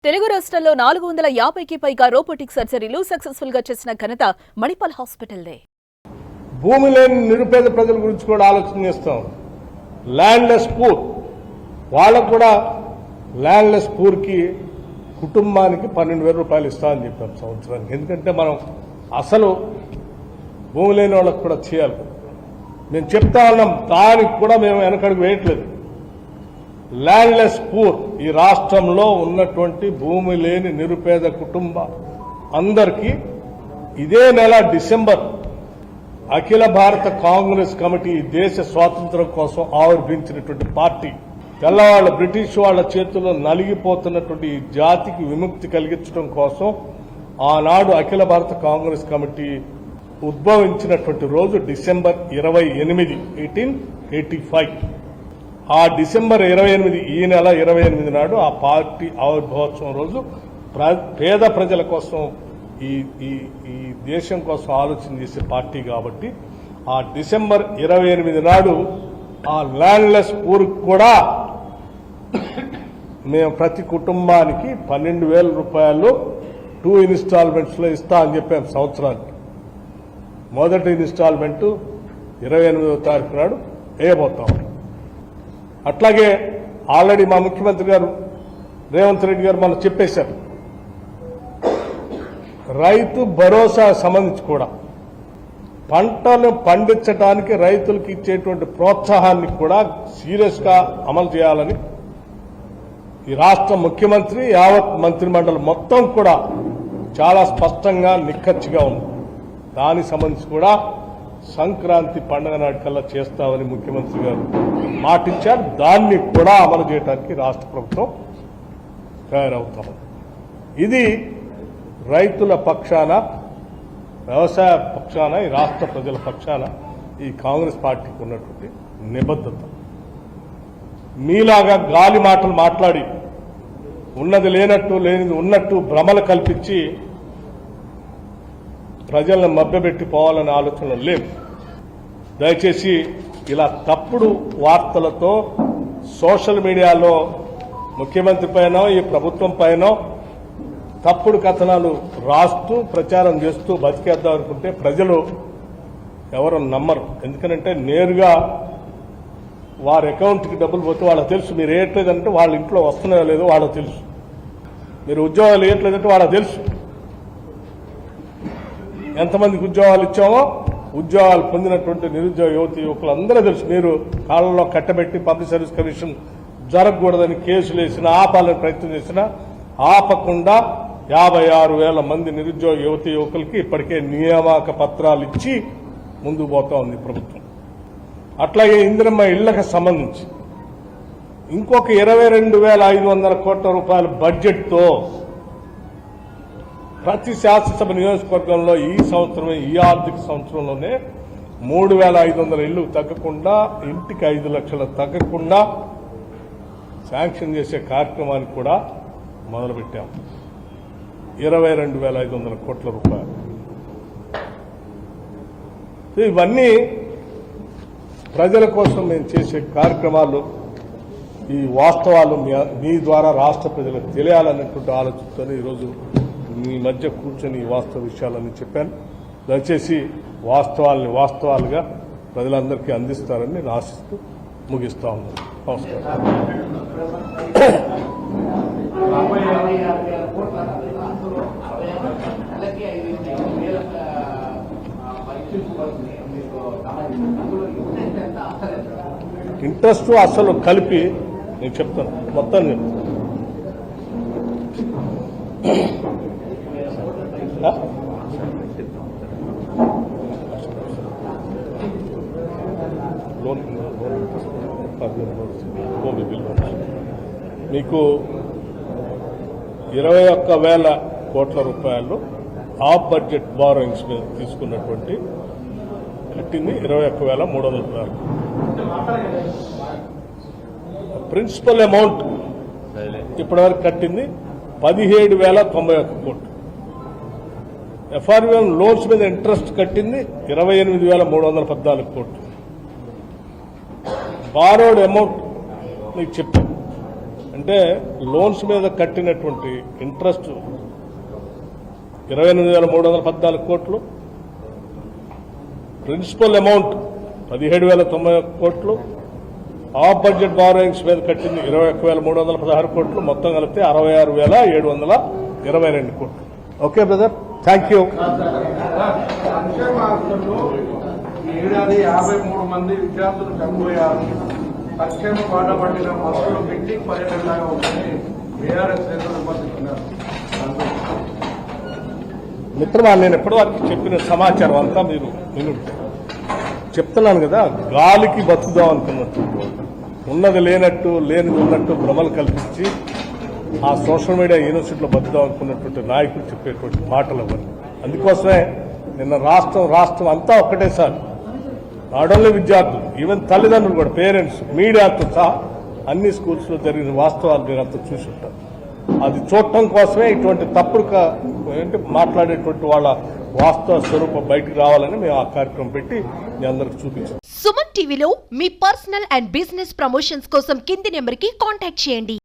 తెలుగు రాష్ట్రాల్లో 450కి పైగా రోబోటిక్ సర్జరీలు సక్సెస్ఫుల్ గా చేసిన ఘనత మణిపాల్ హాస్పిటల్దే. భూమి లేని నిరుపేద ప్రజల గురించి కూడా ఆలోచన చేస్తాం. ల్యాండ్లెస్ పూర్ వాళ్ళకు కూడా ల్యాండ్లెస్ పూర్కి కుటుంబానికి 12,000 రూపాయలు ఇస్తామని చెప్పాం సంవత్సరానికి. ఎందుకంటే మనం అసలు భూమి లేని వాళ్ళకు కూడా చేయాలి. మేము చెప్తా ఉన్నాం, దానికి కూడా మేము వెనకడుగు వేయట్లేదు. ల్యాండ్లెస్ పూర్ ఈ రాష్ట్రంలో ఉన్నటువంటి భూమి లేని నిరుపేద కుటుంబ అందరికీ ఇదే నెల డిసెంబర్ అఖిల భారత కాంగ్రెస్ కమిటీ దేశ స్వాతంత్ర్యం కోసం ఆవిర్భించినటువంటి పార్టీ, తెల్లవాళ్ల బ్రిటిష్ వాళ్ల చేతుల్లో నలిగిపోతున్నటువంటి ఈ జాతికి విముక్తి కలిగించడం కోసం ఆనాడు అఖిల భారత కాంగ్రెస్ కమిటీ ఉద్భవించినటువంటి రోజు డిసెంబర్ 28, 1885. ఆ డిసెంబర్ 28 ఈ నెల 28 నాడు ఆ పార్టీ ఆవిర్భావోత్సవం రోజు పేద ప్రజల కోసం ఈ దేశం కోసం ఆలోచన చేసే పార్టీ కాబట్టి ఆ డిసెంబర్ 28 నాడు ఆ ల్యాండ్లెస్ పూర్ కూడా మేము ప్రతి కుటుంబానికి 12,000 రూపాయలు 2 ఇన్స్టాల్మెంట్స్ లో ఇస్తా అని చెప్పాం సంవత్సరానికి. మొదటి ఇన్స్టాల్మెంట్ 28వ తారీఖు నాడు వేయబోతాం. అట్లాగే ఆల్రెడీ మా ముఖ్యమంత్రి గారు రేవంత్ రెడ్డి గారు మనం చెప్పేశారు, రైతు భరోసా సంబంధించి కూడా పంటను పండించడానికి రైతులకు ఇచ్చేటువంటి ప్రోత్సాహాన్ని కూడా సీరియస్ గా అమలు చేయాలని ఈ రాష్ట్ర ముఖ్యమంత్రి యావత్ మంత్రిమండలి మొత్తం కూడా చాలా స్పష్టంగా నిక్కచ్చిగా ఉంది. దానికి సంబంధించి కూడా సంక్రాంతి పండుగ నాటికల్లా చేస్తామని ముఖ్యమంత్రి గారు మాటిచ్చారు. దాన్ని కూడా అమలు చేయడానికి రాష్ట్ర ప్రభుత్వం తయారవుతాం. ఇది రైతుల పక్షాన, వ్యవసాయ పక్షాన, ఈ రాష్ట్ర ప్రజల పక్షాన ఈ కాంగ్రెస్ పార్టీకి ఉన్నటువంటి నిబద్ధత. మీలాగా గాలి మాటలు మాట్లాడి ఉన్నది లేనట్టు లేనిది ఉన్నట్టు భ్రమలు కల్పించి ప్రజలను మభ్యపెట్టి పోవాలనే ఆలోచనలు లేవు. దయచేసి ఇలా తప్పుడు వార్తలతో సోషల్ మీడియాలో ముఖ్యమంత్రి పైన ఈ ప్రభుత్వం పైన తప్పుడు కథనాలు రాస్తూ ప్రచారం చేస్తూ బతికేద్దాం అనుకుంటే ప్రజలు ఎవరు నమ్మరు. ఎందుకంటే నేరుగా వారి అకౌంట్కి డబ్బులు పోతే వాళ్ళకి తెలుసు. మీరు వేయట్లేదంటే వాళ్ళ ఇంట్లో వస్తున్నాయో లేదో వాళ్ళకి తెలుసు. మీరు ఉద్యోగాలు వేయట్లేదంటే వాళ్ళకి తెలుసు. ఎంతమందికి ఉద్యోగాలు ఇచ్చామో, ఉద్యోగాలు పొందినటువంటి నిరుద్యోగ యువతి యువకులు అందరూ తెలుసు. మీరు కాళ్ళలో కట్టబెట్టి పబ్లిక్ సర్వీస్ కమిషన్ జరగకూడదని కేసులు వేసినా, ఆపాలని ప్రయత్నం చేసినా ఆపకుండా 56,000 మంది నిరుద్యోగ యువతి యువకులకి ఇప్పటికే నియామక పత్రాలు ఇచ్చి ముందుకు పోతా ఉంది ప్రభుత్వం. అట్లాగే ఇందిరమ్మ ఇళ్లకు సంబంధించి ఇంకొక 22,500 కోట్ల రూపాయల బడ్జెట్తో ప్రతి శాసనసభ నియోజకవర్గంలో ఈ సంవత్సరం, ఈ ఆర్థిక సంవత్సరంలోనే 3,500 ఇళ్లు తగ్గకుండా, ఇంటికి 5 లక్షలు తగ్గకుండా శాంక్షన్ చేసే కార్యక్రమాన్ని కూడా మొదలుపెట్టాం. 22,500 కోట్ల రూపాయలు. ఇవన్నీ ప్రజల కోసం మేము చేసే కార్యక్రమాలు. ఈ వాస్తవాలు మీ ద్వారా రాష్ట్ర ప్రజలకు తెలియాలన్నటువంటి ఆలోచనతో ఈరోజు మీ మధ్య కూర్చొని ఈ వాస్తవ విషయాలన్నీ చెప్పాను. దయచేసి వాస్తవాల్ని వాస్తవాలుగా ప్రజలందరికీ అందిస్తారని నేను ఆశిస్తూ ముగిస్తా ఉన్నాను. నమస్కారం. ఇంట్రెస్ట్ అసలు కలిపి నేను చెప్తాను, మొత్తం చెప్తాను. మీకు 21,000 కోట్ల రూపాయలు ఆఫ్ బడ్జెట్ బారోయింగ్స్ మీద తీసుకున్నటువంటి కట్టింది 21,300. ప్రిన్సిపల్ అమౌంట్ ఇప్పటివరకు కట్టింది 17,091 కోట్లు. FRVM లోన్స్ మీద ఇంట్రెస్ట్ కట్టింది 28,314 కోట్లు. బారోడ్ అమౌంట్ మీకు చెప్పాను అంటే లోన్స్ మీద కట్టినటువంటి ఇంట్రెస్ట్ 28,314 కోట్లు, ప్రిన్సిపల్ అమౌంట్ 17,091 కోట్లు, ఆఫ్ బడ్జెట్ బారోయింగ్స్ మీద కట్టింది 21,316 కోట్లు, మొత్తం కలిపితే 66,722 కోట్లు. Okay brother, thank you. సంక్షేమ హాస్టల్లో ఈ ఏడాది 53 మంది విద్యార్థులు చనిపోయారు. సంక్షేమ బాట పట్టిన బస్సులు పిక్నిక్ పర్యటనలాగా ఉందని బీఆర్ఎస్ నేతలు విమర్శిస్తున్నారు. మిత్రమా, నేను ఎప్పటివరకు చెప్పిన సమాచారం అంతా మీరు వినుంటే చెప్తున్నాను కదా. గాలికి బతుకుదాం అనుకున్నట్టు, ఉన్నది లేనట్టు లేనిది ఉన్నట్టు భ్రమలు కల్పించి ఆ సోషల్ మీడియా యూనివర్సిటీలో బతుకుదాం అనుకున్నటువంటి నాయకులు చెప్పేటువంటి మాటలు అవన్నీ. అందుకోసమే నిన్న రాష్ట్రం అంతా ఒక్కటేసారి, నాట్ ఓన్లీ విద్యార్థులు, ఈవెన్ తల్లిదండ్రులు కూడా, పేరెంట్స్, మీడియాతో సహా అన్ని స్కూల్స్లో జరిగిన వాస్తవాలు మీరు అంతా చూసి ఉంటారు. అది చూడటం కోసమే ఇటువంటి తప్పుడు మాట్లాడేటువంటి వాళ్ళ వాస్తవ స్వరూపం బయటకు రావాలని మేము ఆ కార్యక్రమం పెట్టి మీ అందరికి చూపించాం. సుమన్ టీవీలో మీ పర్సనల్ అండ్ బిజినెస్ ప్రమోషన్స్ కోసం కింది నెంబర్కి కాంటాక్ట్ చేయండి.